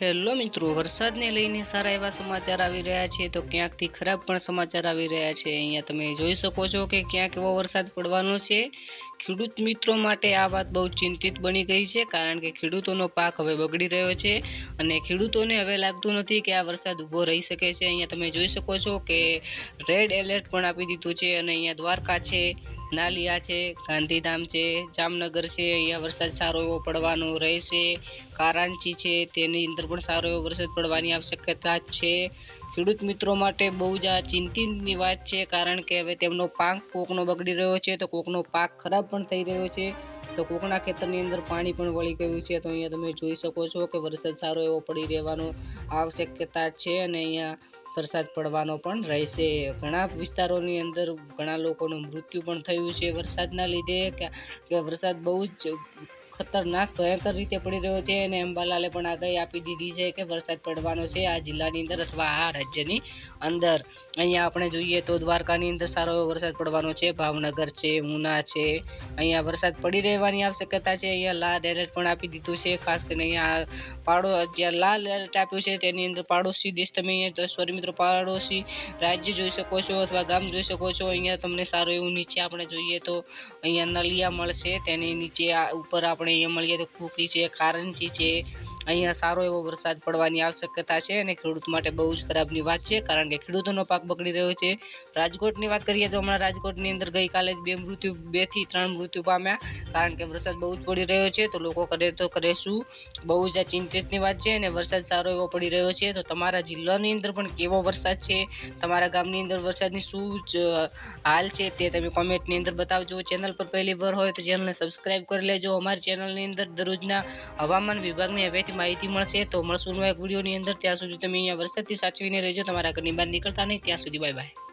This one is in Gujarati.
હેલો મિત્રો, વરસાદને લઈને સારા એવા સમાચાર આવી રહ્યા છે તો ક્યાંકથી ખરાબ પણ સમાચાર આવી રહ્યા છે। અહીંયા તમે જોઈ શકો છો કે ક્યાંક એવો વરસાદ પડવાનો છે। ખેડૂત મિત્રો માટે આ વાત બહુ ચિંતિત બની ગઈ છે, કારણ કે ખેડૂતોનો પાક હવે બગડી રહ્યો છે અને ખેડૂતોને હવે લાગતું નથી કે આ વરસાદ ઊભો રહી શકે છે। અહીંયા તમે જોઈ શકો છો કે રેડ એલર્ટ પણ આપી દીધું છે અને અહીંયા દ્વારકા છે, નાલિયા છે, ગાંધીધામ છે, જામનગર છે, અહીંયા વરસાદ સારો એવો પડવાનો રહેશે। કારાંચી છે તેની અંદર પણ સારો એવો વરસાદ પડવાની આવશ્યકતા છે। ખેડૂત મિત્રો માટે બહુ જ આ ચિંતિતની વાત છે, કારણ કે હવે તેમનો પાક કોકનો બગડી રહ્યો છે તો કોકનો પાક ખરાબ પણ થઈ રહ્યો છે, તો કોકના ખેતરની અંદર પાણી પણ વળી ગયું છે। તો અહીંયા તમે જોઈ શકો છો કે વરસાદ સારો એવો પડી રહેવાનો આવશ્યકતા છે અને અહીંયા વરસાદ પડવાનો પણ રહેશે। ઘણા વિસ્તારોની અંદર ઘણા લોકોનું મૃત્યુ પણ થયું છે વરસાદના લીધે, કે વરસાદ બહુ જ ખતરનાક ભયંકર રીતે પડી રહ્યો છે અને અંબાલાલે પણ આગાહી આપી દીધી છે કે વરસાદ પડવાનો છે આ જિલ્લાની અંદર અથવા આ રાજ્યની અંદર। અહીંયા આપણે જોઈએ તો દ્વારકાની અંદર સારો એવો વરસાદ પડવાનો છે, ભાવનગર છે, ઉના છે, અહીંયા વરસાદ પડી રહેવાની આવશ્યકતા છે। અહીંયા લાલ એલર્ટ પણ આપી દીધું છે, ખાસ કરીને અહીંયા જ્યાં લાલ એલર્ટ આપ્યું છે તેની અંદર પાડોશી દેશ, તમે અહીંયા સોરી મિત્રો પાડોશી રાજ્ય જોઈ શકો છો અથવા ગામ જોઈ શકો છો। અહીંયા તમને સારું એવું નીચે આપણે જોઈએ તો અહીંયા નલિયા મળશે, તેની નીચે ઉપર આપણે અહીંયા મળીએ તો કુકી છે, કારંચી છે, અહીંયા સારો એવો વરસાદ પડવાની આવશ્યકતા છે અને ખેડૂત માટે બહુ જ ખરાબની વાત છે, કારણ કે ખેડૂતોનો પાક બગડી રહ્યો છે। રાજકોટની વાત કરીએ તો હમણાં રાજકોટની અંદર ગઈકાલે જ 2 થી 3 મૃત્યુ પામ્યા, કારણ કે વરસાદ બહુ જ પડી રહ્યો છે। તો લોકો કરે શું, બહુ જ આ ચિંતિતની વાત છે અને વરસાદ સારો એવો પડી રહ્યો છે। તો તમારા જિલ્લાની અંદર પણ કેવો વરસાદ છે, તમારા ગામની અંદર વરસાદની શું હાલ છે તે તમે કોમેન્ટની અંદર બતાવજો। ચેનલ પર પહેલી વાર હોય તો ચેનલને સબસ્ક્રાઈબ કરી લેજો। અમારી ચેનલની અંદર દરરોજના હવામાન વિભાગની હવેથી માહિતી મળશે। તો મળશું નવા એક વિડીયોની અંદર, ત્યાં સુધી તમે અહીંયા વરસાદથી સાચવીને રહેજો, તમારા ઘરની બહાર નીકળતા નહીં, ત્યાં સુધી બાય બાય।